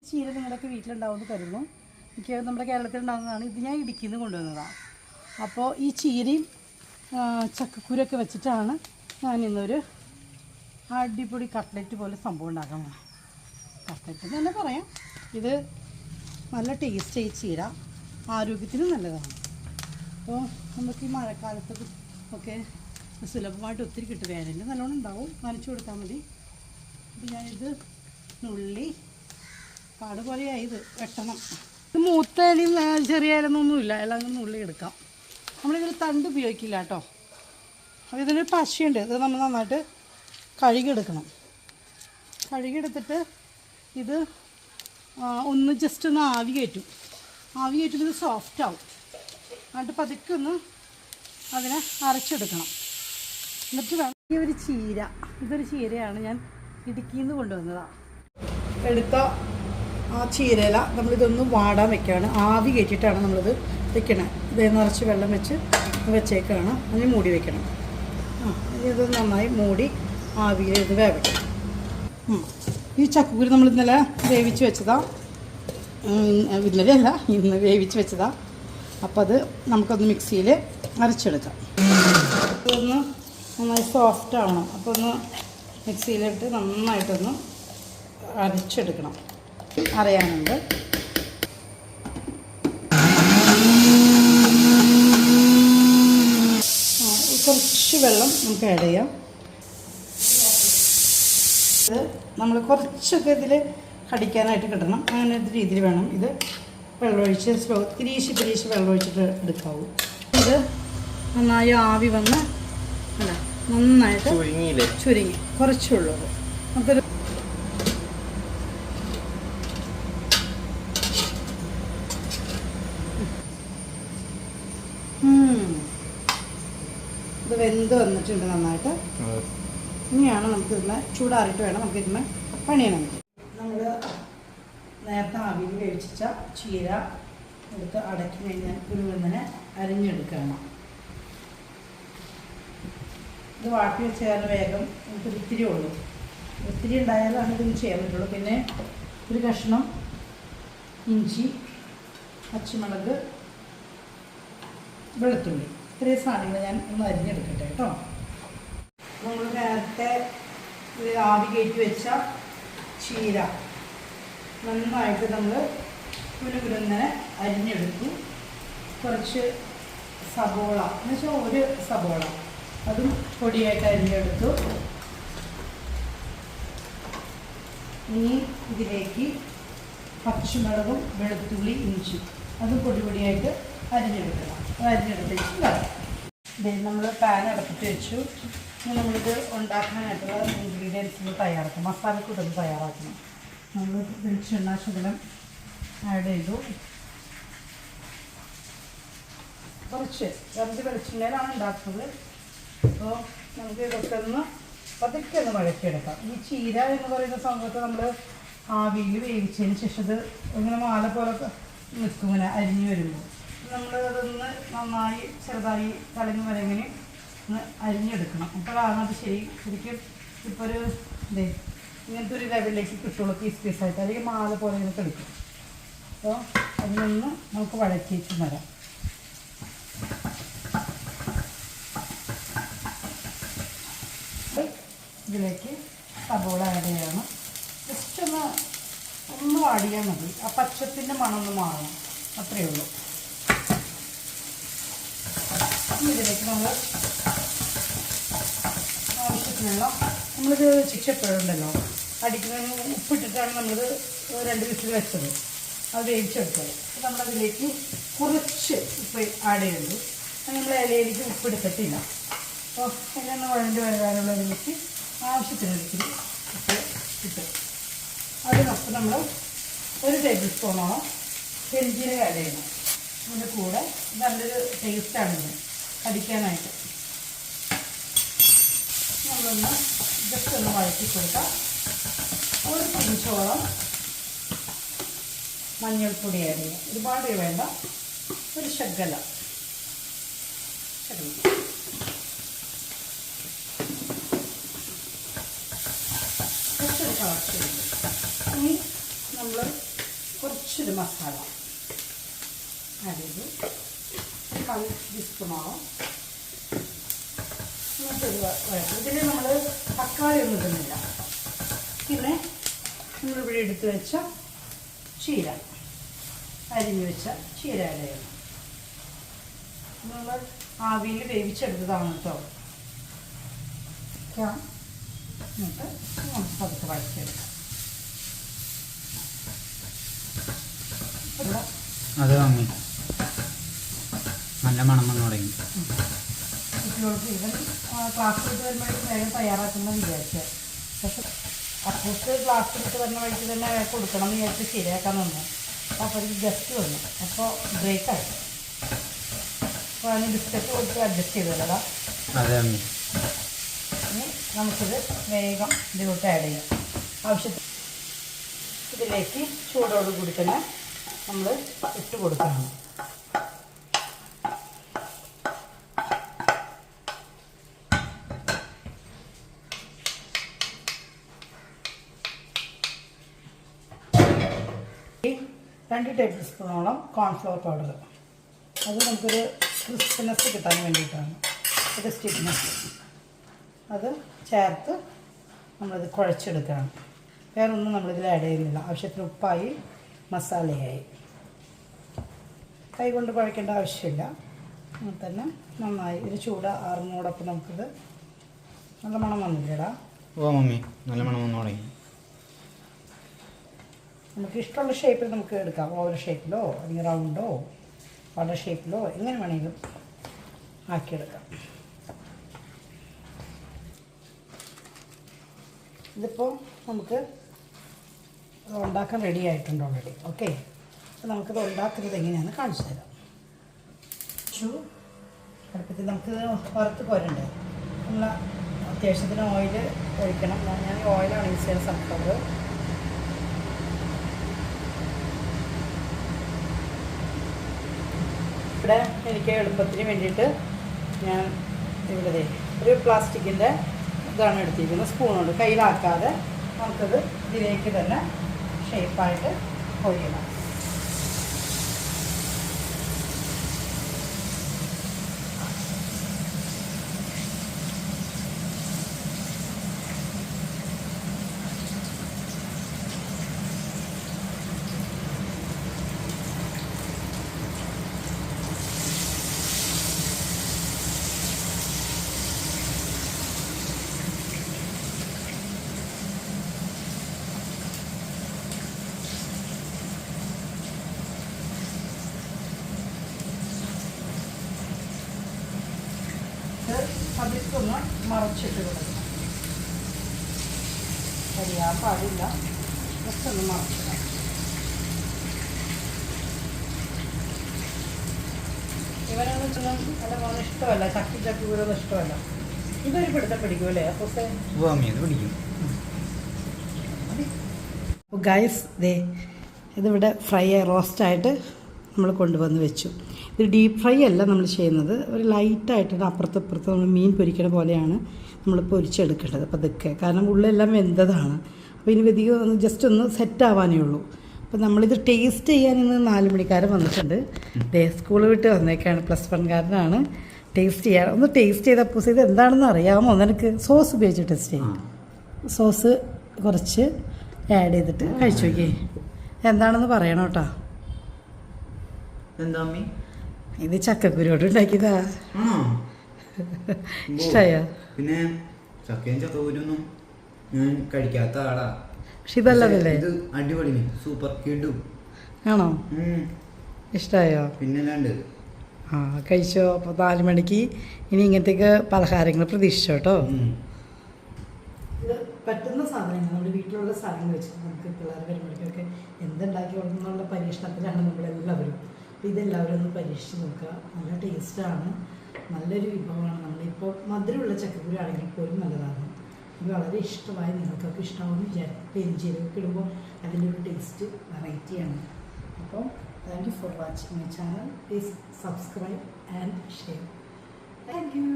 ചീര നിങ്ങളുടെയൊക്കെ വീട്ടിലുണ്ടാവുമെന്ന് കരുതുന്നു. എനിക്ക് നമ്മുടെ കേരളത്തിലുണ്ടാകുന്നതാണ്. ഇത് ഞാൻ ഇടുക്കിയിൽ നിന്ന് കൊണ്ടുവന്നതാണ്. അപ്പോൾ ഈ ചീരയും ചക്കക്കുരൊക്കെ വെച്ചിട്ടാണ് ഞാനിന്നൊരു അടിപൊളി കട്ട്ലറ്റ് പോലെ സംഭവം ഉണ്ടാക്കാൻ പോകുന്നത്. കട്ട്ലറ്റ് എന്ന് തന്നെ പറയാം. ഇത് നല്ല ടേസ്റ്റ് ഈ ചീര, ആരോഗ്യത്തിന് നല്ലതാണ്. അപ്പോൾ നമുക്ക് ഈ മഴക്കാലത്ത് ഒക്കെ സുലഭമായിട്ട് ഒത്തിരി കിട്ടും. വേനലിൽ നല്ലോണം ഉണ്ടാവും, നനച്ചു കൊടുത്താൽ മതി. അപ്പോൾ ഞാനിത് നുള്ളി പാട് പോലെയായി ഇത് വെട്ടണം. ഇത് മൂത്ത ഇലയും ചെറിയ ഇലയൊന്നുമില്ല, എല്ലാം നുള്ളി എടുക്കാം. നമ്മളിതിൽ തണ്ട് ഉപയോഗിക്കില്ല കേട്ടോ. അപ്പോൾ ഇതിനൊരു പശയുണ്ട്, ഇത് നമ്മൾ നന്നായിട്ട് കഴുകിയെടുക്കണം. കഴുകിയെടുത്തിട്ട് ഇത് ഒന്ന് ജസ്റ്റ് ഒന്ന് ആവി കയറ്റും. ഇത് സോഫ്റ്റാവും. എന്നിട്ട് പതുക്കെ ഒന്ന് അതിനെ അരച്ചെടുക്കണം. എന്നിട്ട് വേണം ഈ ഒരു ചീര, ഇതൊരു ചീരയാണ് ഞാൻ ഇടുക്കിയിൽ നിന്ന് കൊണ്ടുവന്നതാണ്. എടുത്ത ആ ചീരയില നമ്മളിതൊന്ന് വാടാൻ വെക്കുകയാണ്. ആവി കയറ്റിയിട്ടാണ് നമ്മളിത് വെക്കണേ. ഇത് നിറച്ച് വെള്ളം വെച്ചേക്കാണ്. അതിന് മൂടി വെക്കണം. ഇത് നന്നായി മൂടി ആവിയിൽ ഇത് വേവണം. ഈ ചക്കക്കുരു നമ്മൾ ഇന്നലെ വേവിച്ച് വെച്ചതാണ്. ഇന്നലെയല്ല, ഇന്ന് വേവിച്ച് വെച്ചതാണ്. അപ്പോൾ അത് നമുക്കൊന്ന് മിക്സിയിൽ അരച്ചെടുക്കാം. ഇതൊന്ന് നന്നായി സോഫ്റ്റ് ആവണം. അപ്പോൾ ഒന്ന് മിക്സിയിലിട്ട് നന്നായിട്ടൊന്ന് അരച്ചെടുക്കണം. അറിയാനുണ്ട്. കുറച്ച് വെള്ളം നമുക്ക് ആഡ് ചെയ്യാം. ഇത് നമ്മൾ കുറച്ചൊക്കെ ഇതിൽ കടിക്കാനായിട്ട് കിട്ടണം. അങ്ങനെ ഒരു രീതിയിൽ വേണം ഇത് വെള്ളമൊഴിച്ച് തിരീശ് വെള്ളമൊഴിച്ചിട്ട് എടുക്കാവൂ. ഇത് നന്നായി ആവി വന്ന് അല്ല നന്നായിട്ട് ചുരുങ്ങി കുറച്ചുള്ളത് നമുക്കൊരു ഇത് വെന്ത് വന്നിട്ടുണ്ട് നന്നായിട്ട്. ഇനിയാണ് നമുക്കിതിന് ചൂടാറിയിട്ട് വേണം നമുക്കിതിന് പണിയണം. നമ്മൾ നേരത്തെ ആവിയിൽ വേവിച്ച ചീര എടുത്ത് അടക്കി കഴിഞ്ഞാൽ കുരുവെങ്ങനെ അരിഞ്ഞെടുക്കണം. ഇത് വാട്ടി വെച്ചാൽ വേഗം നമുക്ക് ഒത്തിരി ഉള്ളൂ. ഒത്തിരി ഉണ്ടായാലാണ് ഇതിന് ചെയ്യാൻ പറ്റുള്ളൂ. പിന്നെ ഒരു കഷ്ണം ഇഞ്ചി, പച്ചമുളക്, വെളുത്തുള്ളി, ഇത്രയും സാധനങ്ങൾ ഞാൻ ഒന്ന് അരിഞ്ഞെടുക്കട്ടെ കേട്ടോ. നമ്മൾ നേരത്തെ ആവി കയറ്റി വെച്ച ചീര നന്നായിട്ട് നമ്മൾ കുരുകുരുങ്ങനെ അരിഞ്ഞെടുത്തു. കുറച്ച് സബോള എന്ന് വെച്ചാൽ ഒരു സബോള അതും പൊടിയായിട്ട് അരിഞ്ഞെടുത്തു. ഇനി ഇതിലേക്ക് പച്ചമുളകും വെളുത്തുള്ളി, ഇഞ്ചി അതും പൊടിയായിട്ട് അരിഞ്ഞെടുക്കണം. അരിഞ്ഞെടുത്തേക്ക് വരാം. നമ്മൾ പാൻ അടപ്പിട്ട് വെച്ചു. ഇനി നമ്മളിത് ഉണ്ടാക്കാനായിട്ടുള്ള ഇൻഗ്രീഡിയൻസ് തയ്യാറാക്കണം. മസാലക്കൂട്ടൊന്ന് തയ്യാറാക്കണം. നമ്മൾ വെളിച്ചെണ്ണ ശകലം ആഡ് ചെയ്തു. കുറച്ച് വെളിച്ചെണ്ണയിലാണ് ഉണ്ടാക്കുന്നത്. അപ്പോൾ നമുക്ക് ഇതൊക്കെ ഒന്ന് പതുക്കെ ഒന്ന് വഴറ്റിയെടുക്കാം. ഈ ചീര എന്ന് പറയുന്ന സംഭവത്തെ നമ്മൾ ആവിയിൽ വേവിച്ചതിന് ശേഷം ഇത് ഇങ്ങനെ മാല പോലെ നിൽക്കും. ഇങ്ങനെ അരിഞ്ഞു വരുമ്പോൾ നമ്മൾ അതൊന്ന് നന്നായി ചെറുതായി തലങ്ങി വരങ്ങനെ ഒന്ന് അരിഞ്ഞെടുക്കണം. അപ്പോഴാണ് അത് ശരിക്കും ഇപ്പോൾ ഒരു ഇങ്ങനത്തെ ഒരു ലെവലിലേക്ക് കിട്ടുള്ളൂ. പീസായിട്ട് അല്ലെങ്കിൽ മാല പോലെ ഇങ്ങനെ എടുക്കും. അപ്പോൾ അതിനൊന്ന് നമുക്ക് വഴറ്റിയിട്ട് വരാം. ഇതിലേക്ക് സബോള ആഡ് ചെയ്യണം. ജസ്റ്റ് ഒന്ന് വാടിയാൽ മതി. ആ പച്ചത്തിൻ്റെ മണം ഒന്ന് മാറണം, അത്രയേ ഉള്ളൂ. ഇതിലേക്ക് നമ്മൾ ആവശ്യത്തിനുള്ള നമ്മളിത് ശിക്ഷപ്പെടുണ്ടല്ലോ അടിക്കുന്നതിന് ഉപ്പിട്ടിട്ടാണ് നമ്മളിത് 2 വിസിൽ വെച്ചത്. അത് വേവിച്ചെടുത്തത്. നമ്മളതിലേക്ക് കുറച്ച് ഉപ്പ് ആഡ് ചെയ്യുന്നു. നമ്മൾ ഇലയിലേക്ക് ഉപ്പെടുത്തിട്ടില്ല. അപ്പോൾ ഇലയൊന്ന് വഴണ്ട് വരാനുള്ളതിലേക്ക് ആവശ്യത്തിനൊരിക്കലും ഉപ്പ് ഇട്ട് അതിനൊപ്പം നമ്മൾ 1 ടേബിൾ സ്പൂണോളം പെരിഞ്ജീരകം ആഡ് ചെയ്യണം. അതിൻ്റെ കൂടെ നല്ലൊരു ടേസ്റ്റാണിത് കടിക്കാനായിട്ട്. നമ്മളൊന്ന് ജസ്റ്റ് ഒന്ന് വഴറ്റി കൊടുക്കാം. 1 പിഞ്ചോളം മഞ്ഞൾപ്പൊടി ആഡ് ചെയ്യാം. ഒരുപാട് വേണ്ട, ഒരു ശകലം. കുറച്ചൊരു കളർ. ഇനി നമ്മൾ കുറച്ചൊരു മസാല ആഡ് ചെയ്തു, 1 ടീസ്പൂണോളം. എന്നിട്ടൊരു വഴറ്റും. ഇതിൽ നമ്മൾ തക്കാളി ഒന്നും ഇടുന്നില്ല. പിന്നെ നമ്മളിവിടെ എടുത്ത് വെച്ച ചീര, അരിഞ്ഞ് വെച്ച ചീര ആഡ് ചെയ്യണം. നമ്മൾ ആവിയിൽ വേവിച്ചെടുത്തതാണ് കേട്ടോ. എന്നിട്ട് നമുക്ക് പതുക്കെ വഴറ്റിയെടുക്കാം. അത് മമ്മി നല്ല മണം വന്നു തുടങ്ങി. കുട്ടികൾക്ക് ഇവൻ ക്ലാസ് എടുത്ത് വരുമ്പോഴേക്കും വേഗം തയ്യാറാക്കുമെന്ന് വിചാരിച്ചത്. പക്ഷെ അപ്പോഴത്തെ ക്ലാസ് എടുത്ത് വരുന്ന വഴിക്ക് തന്നെ കൊടുക്കണം എന്ന് വിചാരിച്ച് ശരിയാക്കാൻ വന്നു. അപ്പോൾ ഒരു ഗസ്റ്റ് വന്നു, അപ്പോൾ ബ്രേക്കായി. അപ്പോൾ അതിന് ബിസ്ക്കറ്റ് കൊടുത്ത് അഡ്ജസ്റ്റ് ചെയ്തല്ലോ. അതെ മമ്മി. ഇനി നമുക്കിത് വേഗം ഇതിലോട്ട് ആഡ് ചെയ്യാം. ആവശ്യത്തിന് ഇതിലേക്ക് ചൂടോട് കൂടി തന്നെ നമ്മൾ ഇട്ട് കൊടുക്കണം. ഈ 2 ടേബിൾ സ്പൂണോളം കോൺഫ്ലവർ പൗഡർ, അത് നമുക്കൊരു ക്രിസ്പിനെസ് കിട്ടാൻ വേണ്ടിയിട്ടാണ്, ഒരു സ്റ്റിഫ്നെസ്. അത് ചേർത്ത് നമ്മളത് കുഴച്ചെടുക്കണം. വേറൊന്നും നമ്മളിതിൽ ആഡ് ചെയ്യുന്നില്ല. ആവശ്യത്തിന് ഉപ്പായി, മസാലയായി. കൈ കൊണ്ട് കുഴക്കേണ്ട ആവശ്യമില്ല. അങ്ങനെ തന്നെ നന്നായി ഒരു ചൂട് ആറുന്നതോടൊപ്പം നമുക്കിത് നല്ല മണം വന്നില്ലടാ. ഓ മമ്മി നല്ല മണം വന്നു തുടങ്ങി. നമുക്ക് ഇഷ്ടമുള്ള ഷേപ്പിൽ നമുക്ക് എടുക്കാം. ഓവൽ ഷേപ്പിലോ അല്ലെങ്കിൽ റൗണ്ടോ വട ഷേപ്പിലോ എങ്ങനെ വേണമെങ്കിലും ആക്കിയെടുക്കാം. ഇതിപ്പോൾ നമുക്ക് ഉണ്ടാക്കാൻ റെഡി ആയിട്ടുണ്ട് ഓൾറെഡി. ഓക്കെ, അപ്പോൾ നമുക്കിത് ഉണ്ടാക്കുന്നത് എങ്ങനെയാണെന്ന് കാണിച്ചു തരാം. അടുപ്പത്തിൽ നമുക്ക് വറുത്ത് പോരണ്ടേ. നമ്മൾ അത്യാവശ്യത്തിന് ഓയിൽ ഒഴിക്കണം. ഞാൻ ഓയിലാണ് യൂസ് ചെയ്യുന്ന, സൺഫ്ലവർ. ഇവിടെ എനിക്ക് എളുപ്പത്തിന് വേണ്ടിയിട്ട് ഞാൻ ഇവിടെ ഒരു പ്ലാസ്റ്റിക്കിൻ്റെ ഇതാണ് എടുത്തിരിക്കുന്നത്. സ്പൂണുണ്ട്, കയ്യിലാക്കാതെ നമുക്കത് ഇതിലേക്ക് തന്നെ ഷേപ്പായിട്ട് ഒഴിയണം. പതുക്കൊന്ന് മറച്ചിട്ട് കൊടുക്കണം. കരിയാൻ പാടില്ല, ജസ്റ്റ് ഒന്ന് മറച്ചിടാം. ഇവനൊന്നും എൻ്റെ മോന് ഇഷ്ടമല്ല, ചക്കി കൂരൊന്നും ഇഷ്ടമല്ല. ഇതൊരു പിടുത്തം പിടിക്കുമല്ലേ? അപ്പോൾ പിടിക്കും. അപ്പോൾ ഗൈസ് ദേ ഇതിവിടെ ഫ്രൈ റോസ്റ്റായിട്ട് നമ്മൾ കൊണ്ടുവന്ന് വെച്ചു. ഇത് ഡീപ്പ് ഫ്രൈ അല്ല നമ്മൾ ചെയ്യുന്നത്, ഒരു ലൈറ്റായിട്ട് അപ്പുറത്ത് ഇപ്പുറത്ത് നമ്മൾ മീൻ പൊരിക്കണ പോലെയാണ് നമ്മൾ പൊരിച്ചെടുക്കേണ്ടത് പതുക്കെ. കാരണം ഉള്ളെല്ലാം വെന്തതാണ്. അപ്പോൾ ഇനി അധികം ഒന്ന് ജസ്റ്റ് ഒന്ന് സെറ്റ് ആവാനേ ഉള്ളൂ. അപ്പോൾ നമ്മളിത് ടേസ്റ്റ് ചെയ്യാൻ ഇന്ന് 4 മണിക്കാരൻ വന്നിട്ടുണ്ട്. സ്കൂൾ വിട്ട് വന്നേക്കാണ്, +1കാരനാണ്. ടേസ്റ്റ് ചെയ്യാൻ ഒന്ന് ടേസ്റ്റ് ചെയ്തപ്പോൾ ഇത് എന്താണെന്ന് അറിയാമോ നിനക്ക്? സോസ് ഉപയോഗിച്ച് ടെസ്റ്റ് ചെയ്യും. സോസ് കുറച്ച് ആഡ് ചെയ്തിട്ട് കഴിച്ചു നോക്കിയേ, എന്താണെന്ന് പറയണം കേട്ടോ. എന്താ ഇത് ചക്കക്കുരുയോട് ഉണ്ടാക്കിയതാ. ഇഷ്ടമായോ? പിന്നെ ചക്കയും ചക്കക്കുരുന്നും ഞാൻ കഴിക്കാത്ത ആളാ. പക്ഷെ ഇതല്ലതല്ലേ? ഇത് അടിപൊളി, സൂപ്പർ കിഡും ആണോ? ഇഷ്ടമായോ? പിന്നല്ലാണ്ട്. ആ കഴിച്ചോ. അപ്പോൾ 4 മണിക്ക് ഇനി ഇങ്ങനത്തേക്ക് പലഹാരങ്ങൾ പ്രതീക്ഷിച്ചോ കേട്ടോ. ഇത് പറ്റുന്ന സാധനങ്ങൾ, നമ്മുടെ വീട്ടിലുള്ള സാധനങ്ങൾ വെച്ചിട്ട് നമുക്ക് പിള്ളേർ വരുമ്പോഴേക്കൊക്കെ എന്തുണ്ടാക്കി കൊടുക്കുന്നുള്ള പരീക്ഷണത്തിലാണ് നമ്മളെല്ലാവരും. അപ്പോൾ ഇതെല്ലാവരും ഒന്ന് പരീക്ഷിച്ച് നോക്കുക. നല്ല ടേസ്റ്റാണ്, നല്ലൊരു വിഭവമാണ്. നമ്മളിപ്പോൾ മധുരമുള്ള ചക്കക്കുരു ആണെങ്കിൽ പോലും നല്ലതാണ്. ഇത് വളരെ ഇഷ്ടമായി, നിങ്ങൾക്കൊക്കെ ഇഷ്ടമാണെന്ന് വിചാരിക്കും. പെരിഞ്ചീരകമൊക്കെ ഇടുമ്പോൾ അതിൻ്റെ ഒരു ടേസ്റ്റ് വെറൈറ്റിയാണ്. അപ്പോൾ thank you for watching my channel. Please subscribe and share. Thank you.